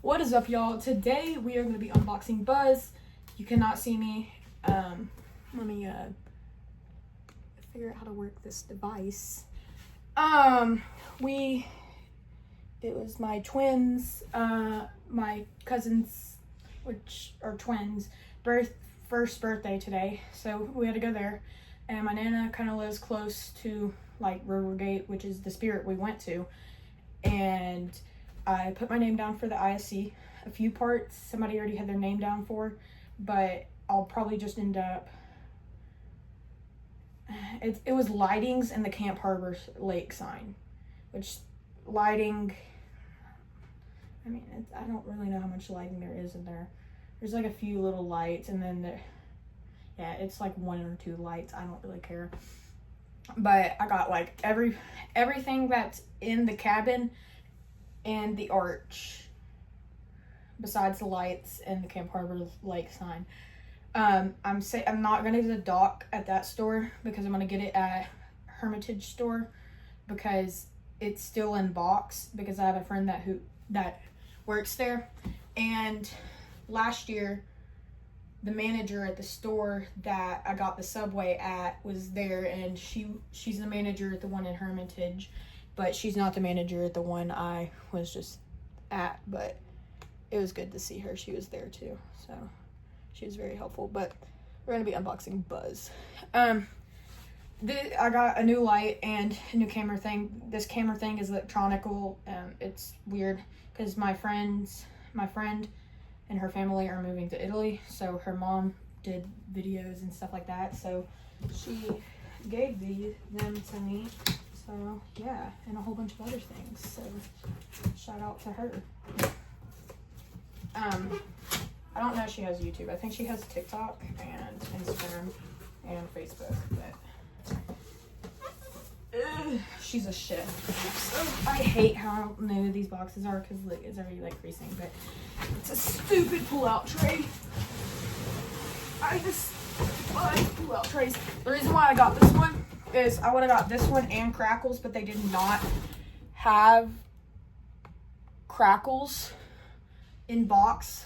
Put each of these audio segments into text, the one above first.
What is up, y'all? Today we are going to be unboxing Buzz. You cannot see me. Let me figure out how to work this device. It was my twins, my cousins, which are twins, first birthday today, so we had to go there. And my nana kind of lives close to like Rivergate, which is the Spirit we went to, and I put my name down for the ISC. A few parts somebody already had their name down for, but I'll probably just end up, it was lightings and the Camp Harbor Lake sign, which lighting, I mean, I don't really know how much lighting there is in there. There's like a few little lights, and then yeah, it's like 1 or 2 lights. I don't really care. But I got like everything that's in the cabin and the arch, besides the lights and the Camp Harbor Lake sign. I'm not gonna do the dock at that store because I'm gonna get it at Hermitage store because it's still in box, because I have a friend that works there, and last year the manager at the store that I got the Subway at was there, and she's the manager at the one in Hermitage, but she's not the manager at the one I was just at. But it was good to see her. She was there too, so she was very helpful. But we're gonna be unboxing Buzz. I got a new light and a new camera thing. This camera thing is electronical. It's weird because my friend and her family are moving to Italy, so her mom did videos and stuff like that, so she gave them to me. So yeah, and a whole bunch of other things, so shout out to her. I don't know if she has YouTube. I think she has TikTok and Instagram and Facebook, but she's a shit. So I hate how new these boxes are because like, it's already like creasing, but it's a stupid pull-out tray. I pull-out trays. The reason why I got this one is I would have got this one and Crackles, but they did not have Crackles in box,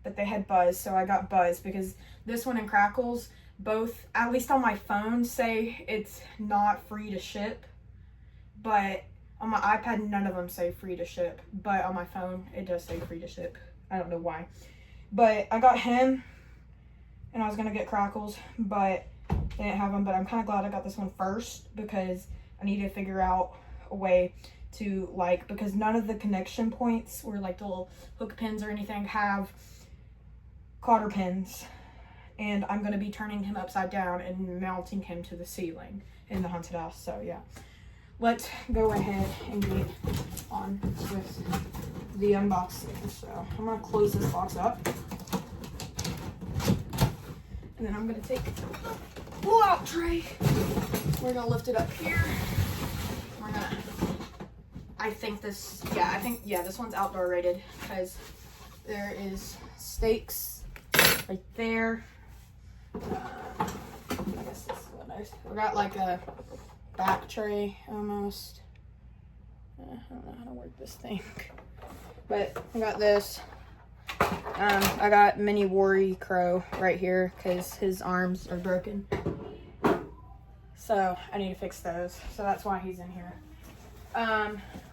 but they had Buzz, so I got Buzz because this one and Crackles both, at least on my phone, say it's not free to ship, but on my iPad none of them say free to ship, but on my phone it does say free to ship. I don't know why, but I got him and I was gonna get Crackles, but they didn't have them. But I'm kind of glad I got this one first because I need to figure out a way to, like, because none of the connection points or like the little hook pins or anything have cotter pins, and I'm going to be turning him upside down and mounting him to the ceiling in the haunted house. So yeah, let's go ahead and get on with the unboxing. So I'm going to close this box up, and then I'm going to take the pull-out tray. We're going to lift it up here. We're going to, this one's outdoor rated because there is stakes right there. I guess this is what we got, like a back tray almost. I don't know how to work this thing, but I got this. I got Mini Worry Crow right here because his arms are broken, so I need to fix those. So that's why he's in here.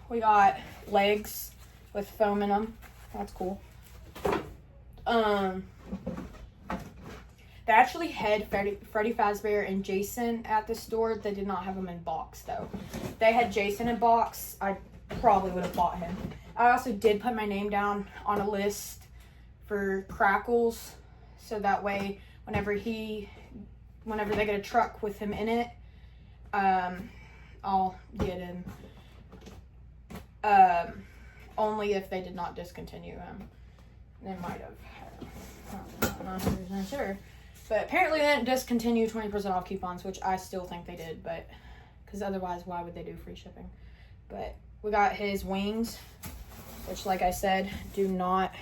We got legs with foam in them. That's cool. They actually had Freddy Fazbear and Jason at the store. They did not have them in box, though. If they had Jason in box, I probably would have bought him. I also did put my name down on a list for Crackles, so that way whenever they get a truck with him in it, I'll get him. Only if they did not discontinue him. They might have. I'm not 100% sure. But apparently they didn't discontinue 20% off coupons, which I still think they did, but because otherwise why would they do free shipping? But we got his wings, which, like I said, do not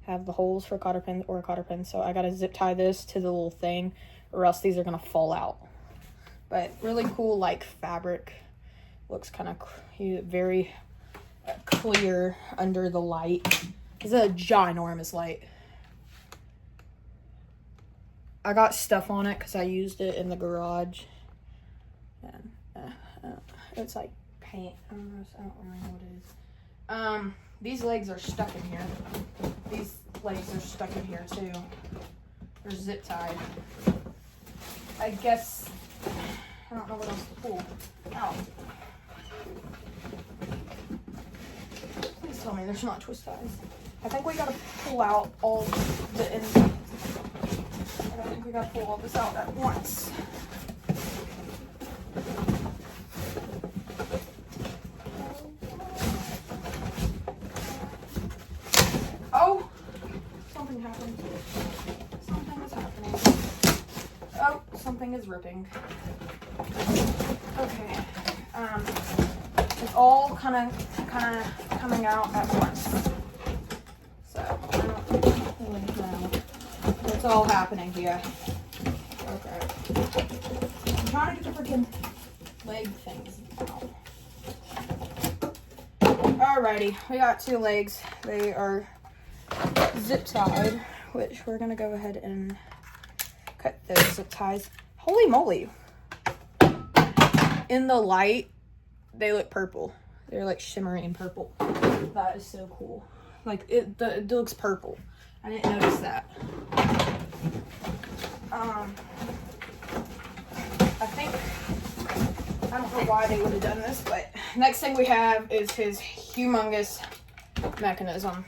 have the holes for cotter pins, so I gotta zip tie this to the little thing or else these are gonna fall out. But really cool, like, fabric. Looks kind of very clear under the light. It's a ginormous light. I got stuff on it because I used it in the garage. And, it's like paint. I don't really know what it is. These legs are stuck in here. These legs are stuck in here too. They're zip tied. I guess, I don't know what else to pull. Ow. Please tell me there's not twist ties. I think we gotta pull out all the ends. I think we gotta pull all this out at once. Oh, something happened. Something is happening. Oh, something is ripping. Okay. It's all kind of coming out at once. So I don't really know what's all happening here. Okay. I'm trying to get the freaking leg things out. Alrighty, we got 2 legs. They are zip tied, which we're gonna go ahead and cut those zip ties. Holy moly! In the light, they look purple. They're like shimmering purple. That is so cool. Like it looks purple. I didn't notice that. I think, I don't know why they would have done this, but next thing we have is his humongous mechanism.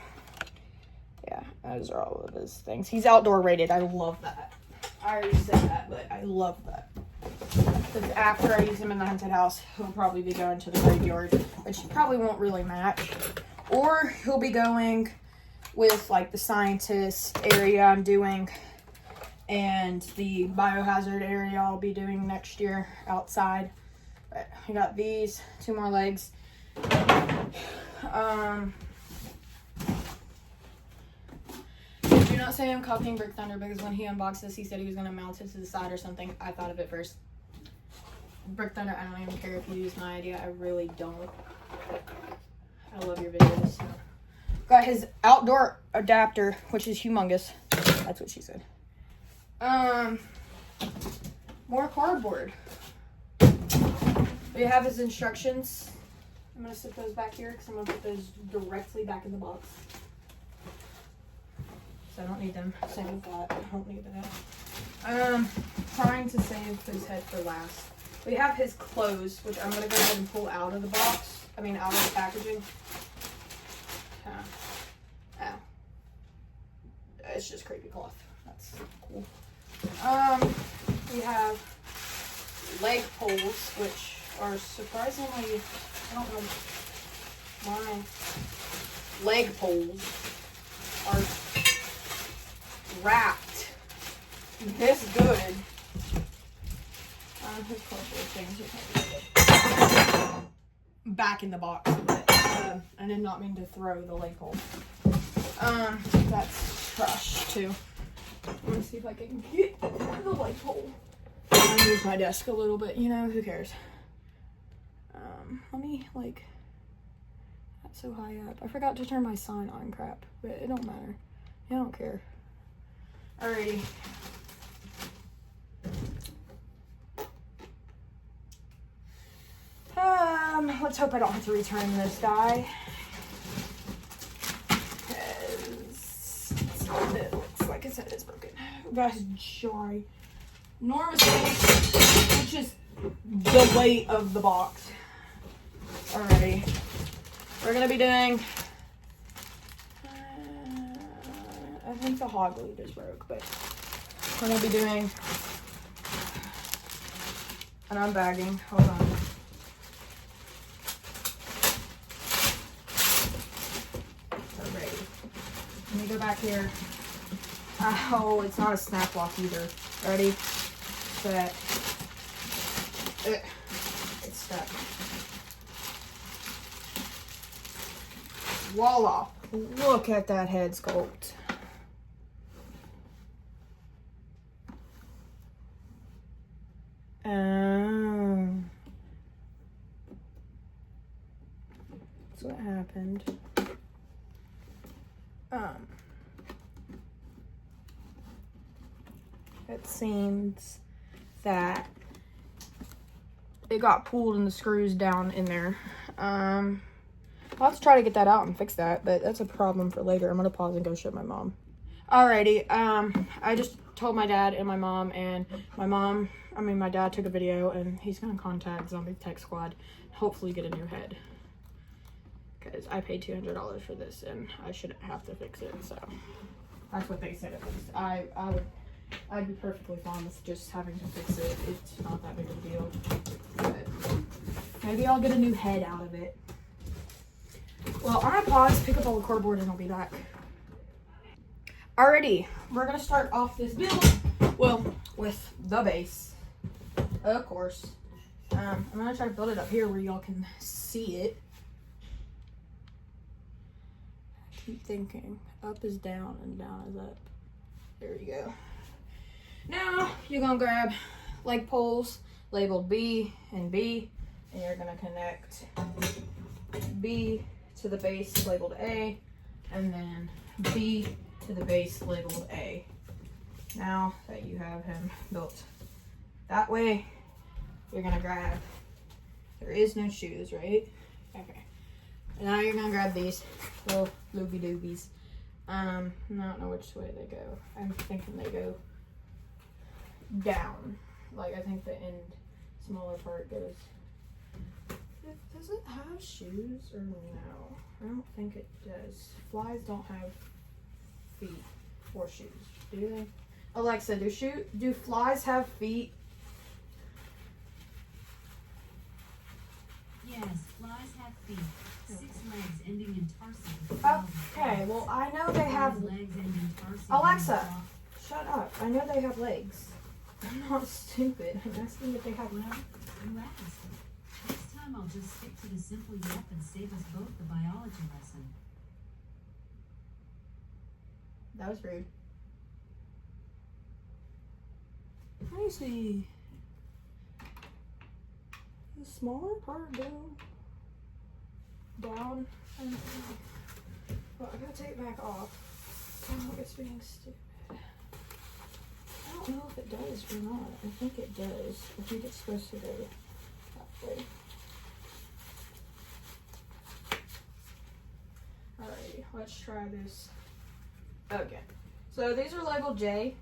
Yeah, those are all of his things. He's outdoor rated. I love that. I already said that, but I love that. Because after I use him in the haunted house, he'll probably be going to the graveyard, which probably won't really match. Or he'll be going with like the scientist area I'm doing and the biohazard area I'll be doing next year outside. But we got these 2 more legs. Do not say I'm copying Brick Thunder because when he unboxed this, he said he was going to mount it to the side or something. I thought of it first. Brick Thunder, I don't even care if you use my idea. I really don't. I love your videos. So. Got his outdoor adapter, which is humongous. That's what she said. More cardboard. We have his instructions. I'm going to sit those back here because I'm going to put those directly back in the box. So I don't need them. Same with that. I don't need that. Trying to save his head for last. We have his clothes, which I'm going to go ahead and pull out of the box. I mean, out of the packaging. Ow. It's just creepy cloth. That's cool. We have leg poles, which are surprisingly, I don't know why, leg poles are wrapped this good. His clothes back in the box, but I did not mean to throw the leg pole. That's trash too. Let me see if I can get the leg pole. I moved my desk a little bit, you know, who cares? Let me, like, that's so high up. I forgot to turn my sign on, crap, but it don't matter. I don't care. Alrighty. Let's hope I don't have to return this guy. It looks like I said it's broken. That's jarring. Enormous space, which is the weight of the box. Alrighty. We're gonna be doing, I think the hog lead is broke, but we're gonna be doing an unbagging. Hold on. Let me go back here. Oh, it's not a snap lock either. Ready? Set. It's stuck. Voila. Look at that head sculpt. that's what happened. It seems that it got pulled and the screws down in there. I'll have to try to get that out and fix that, but that's a problem for later. I'm gonna pause and go show my mom. Alrighty, I just told my dad and my mom, and my dad took a video and he's gonna contact Zombie Tech Squad, hopefully get a new head. Because I paid $200 for this and I shouldn't have to fix it, so that's what they said at least. I'd be perfectly fine with just having to fix it. It's not that big of a deal. But maybe I'll get a new head out of it. Well, I'm gonna pause, pick up all the cardboard, and I'll be back. Alrighty, we're gonna start off this build, well, with the base, of course. I'm gonna try to build it up here where y'all can see it. I keep thinking up is down and down is up. There you go. Now, you're gonna grab leg poles labeled B and B, and you're gonna connect B to the base labeled A, and then B to the base labeled A. Now that you have him built that way, you're gonna grab, there is no shoes, right? Okay. And now you're gonna grab these little looby doobies. I don't know which way they go. I'm thinking they go down. Like, I think the end smaller part goes. Does it have shoes or no? I don't think it does. Flies don't have feet or shoes, do they? Alexa, do flies have feet? Yes, flies have feet. 6 legs ending in tarsi. Okay, well, I know they have legs ending tarsi. Alexa, shut up. I know they have legs. I'm not stupid. I'm asking if they have legs. You asked. Next time I'll just stick to the simple yep and save us both the biology lesson. That was rude. Let me see. The smaller part go down. Well, I gotta take it back off. Oh, it's being stupid. I don't know if it does or not. I think it does. I think it's supposed to go that way. Alrighty, let's try this again. So these are labeled J.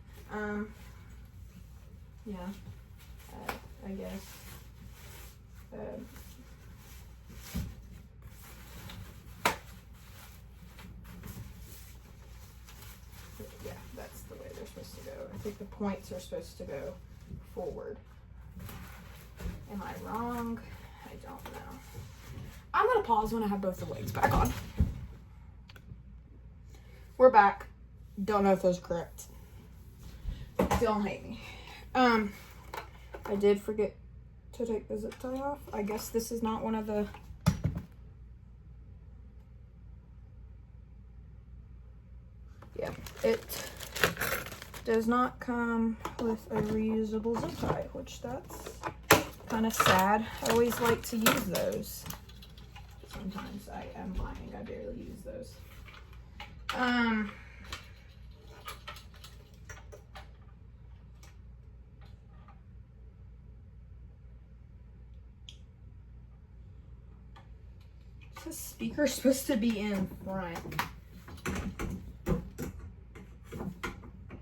Yeah, I guess. Yeah, that's the way they're supposed to go. I think the points are supposed to go forward. Am I wrong? I don't know. I'm gonna pause when I have both the legs back on. We're back. Don't know if those are correct. Don't hate me. I did forget to take the zip tie off. I guess this is not one of the... Yeah, it does not come with a reusable zip tie, which that's kind of sad. I always like to use those. Sometimes I am lying. I barely use those. This speaker's supposed to be in front.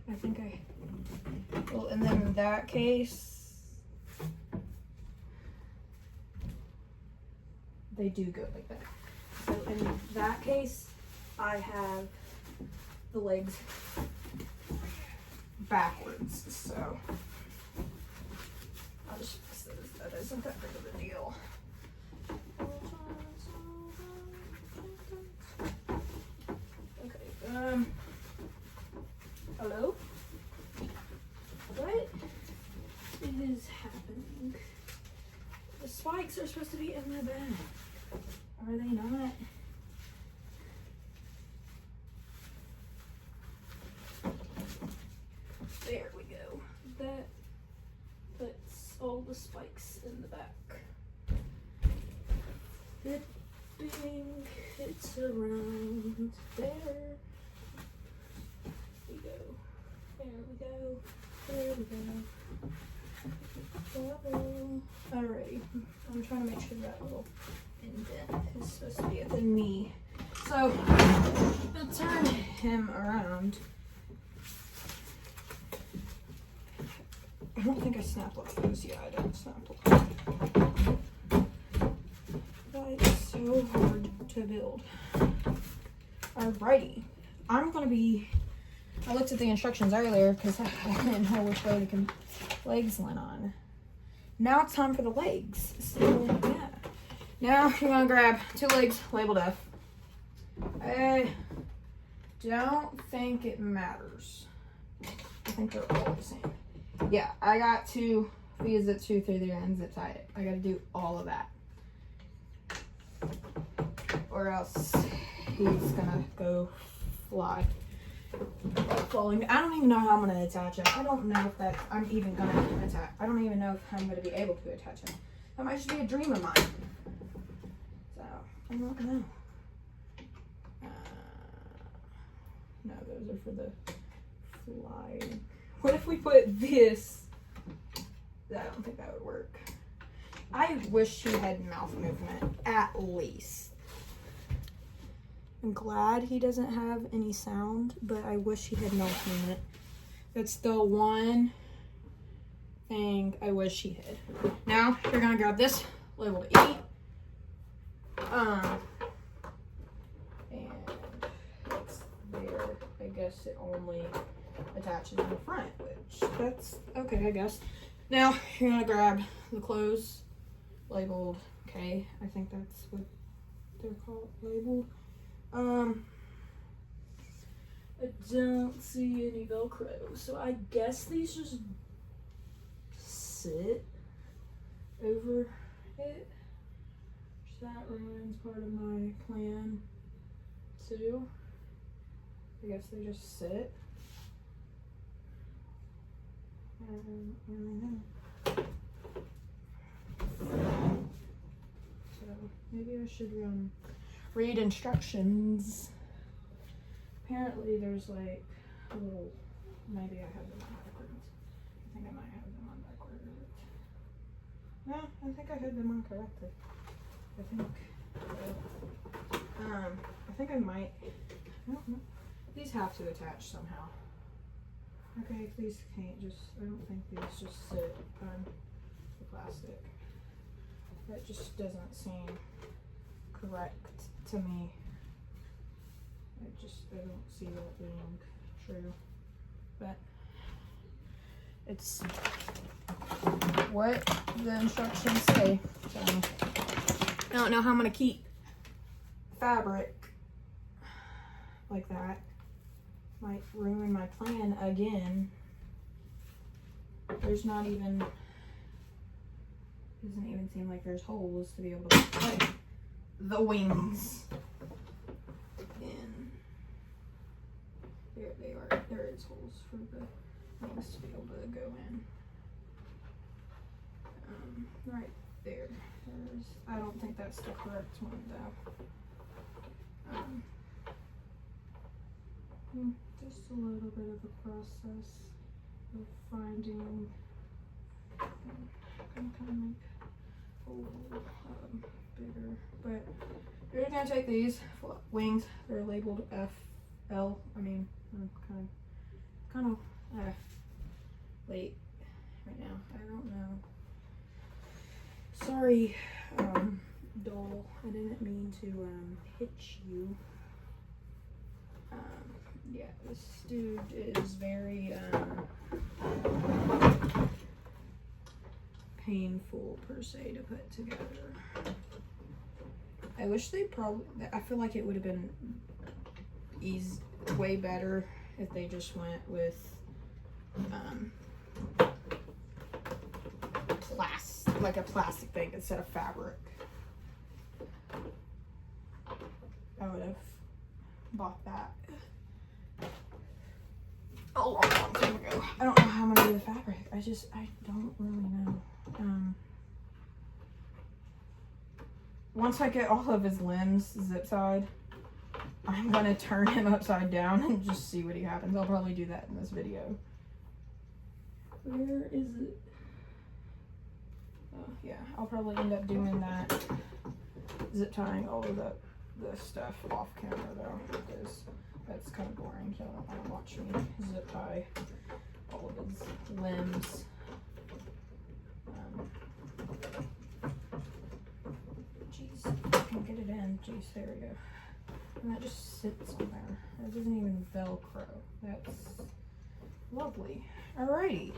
I think well, and then in that case, they do go like that. So in that case, I have the legs backwards, so I'll just fix those. That isn't that big of a deal. Okay, hello? What is happening? The spikes are supposed to be in the bag. Are they not? There we go. That puts all the spikes in the back. Good thing. around. There we go. There we go. There we go. Alrighty. I'm trying to make sure that little indent is supposed to be at the knee. So, I'll turn him around. I don't think I snap locked those. Yeah, I don't snap lock. But it's so hard to build. Alrighty. I'm gonna be. I looked at the instructions earlier because I didn't know which way the legs went on. Now it's time for the legs. So, yeah. Now you're gonna grab 2 legs labeled F. I don't think it matters. I think they're all the same. Yeah, I got to feed zip 2 through there and zip tie it. I gotta do all of that. Or else he's gonna go fly. Falling. I don't even know how I'm gonna attach him. I don't know if that I'm even gonna attach. I don't even know if I'm gonna be able to attach him. That might just be a dream of mine. So I don't know. No, those are for the fly. What if we put this? I don't think that would work. I wish he had mouth movement, at least. I'm glad he doesn't have any sound, but I wish he had mouth movement. That's the one thing I wish he had. Now, you're gonna grab this, labeled E. And it's there. I guess it only attaches in the front, which that's okay, I guess. Now you're gonna grab the clothes labeled K. I think that's what they're called, labeled. I don't see any Velcro, so I guess these just sit over it. That ruins part of my plan too. I guess they just sit. I don't really know. So maybe I should read instructions. Apparently there's like a little, maybe I have them on backwards. I think I might have them on backwards. No, I think I had them on correctly. I think I might, I don't know. These have to attach somehow. Okay, please can't just, I don't think these just sit on the plastic. That just doesn't seem correct to me. I don't see that being true. But it's what the instructions say. So I don't know how I'm gonna keep fabric like that. Might ruin my plan again. There's not even, doesn't even seem like there's holes to be able to put the wings in. There they are. There is holes for the wings to be able to go in. Right there. I don't think that's the correct one though. Just a little bit of a process of finding. I'm kind of make a little bigger, but you're gonna take these wings. They're labeled FL. I mean, I'm kind of late right now. I don't know. Sorry, doll. I didn't mean to hit you. Yeah, this dude is very painful per se to put together. I wish they I feel like it would have been way better if they just went with like a plastic thing instead of fabric. I would have bought that a long time ago. I don't know how I'm gonna do the fabric. I don't really know. Once I get all of his limbs zip tied, I'm gonna turn him upside down and just see what he happens. I'll probably do that in this video. Where is it? Oh, yeah, I'll probably end up doing that. Zip tying all of the stuff off camera though, because that's kind of boring. So I don't want to watch me zip tie all of his limbs. Jeez, I can get it in. Jeez, there we go. And that just sits on there. That isn't even Velcro. That's lovely. Alrighty,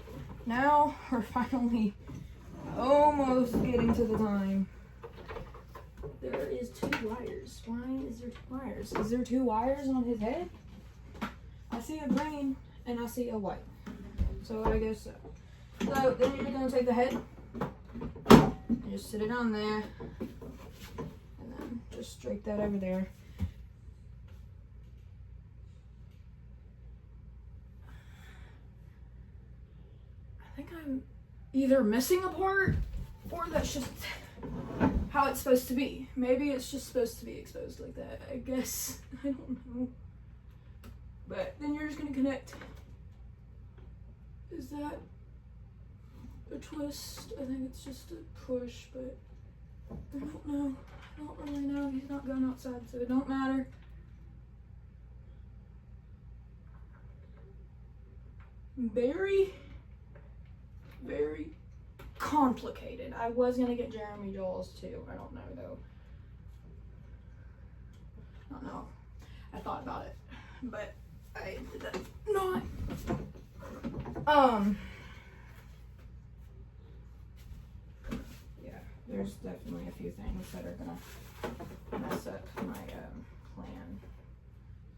now we're finally almost getting to the time. There is 2 wires. Why is there 2 wires? Is there 2 wires on his head? I see a green and I see a white. So I guess so. So then you're gonna take the head and just sit it on there. And then just drape that over there. I think I'm either missing a part or that's just how it's supposed to be. Maybe it's just supposed to be exposed like that. I guess. I don't know. But then you're just gonna connect. Is that a twist? I think it's just a push, but I don't know. I don't really know. He's not going outside, so it don't matter. Very complicated. I was gonna get Jeremy Joel's too. I don't know though. I don't know. I thought about it, but I ended up not. Yeah, there's definitely a few things that are gonna mess up my plan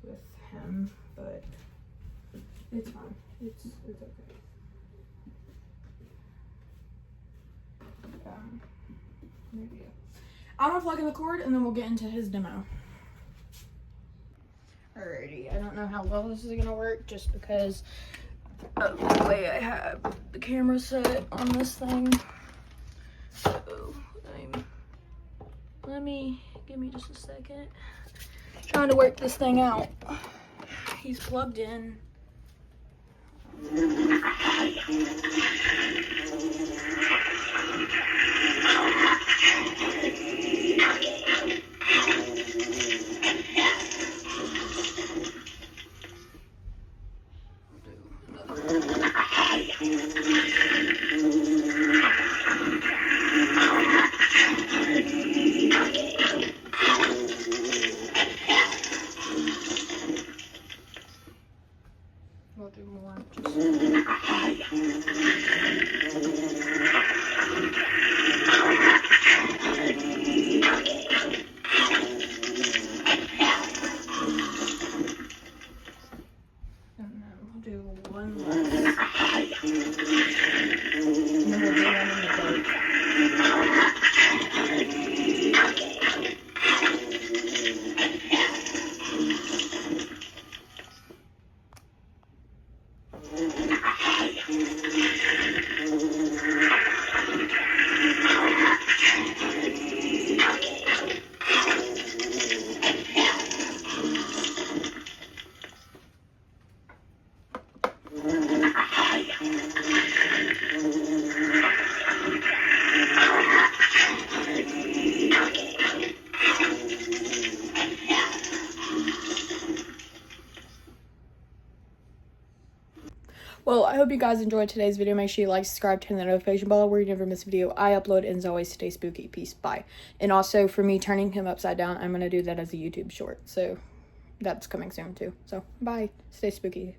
with him, but it's fine. It's okay. Maybe. I'm gonna plug in the cord and then we'll get into his demo. Alrighty, I don't know how well this is gonna work just because of the way I have the camera set on this thing. So, give me just a second. Trying to work this thing out. He's plugged in. We'll do more. And then we'll do one less. And then we'll do one in the dark. Well, I hope you guys enjoyed today's video. Make sure you like, subscribe, turn the notification bell where you never miss a video I upload. And as always, stay spooky. Peace. Bye. And also, for me turning him upside down, I'm going to do that as a YouTube short. So, that's coming soon too. So, bye. Stay spooky.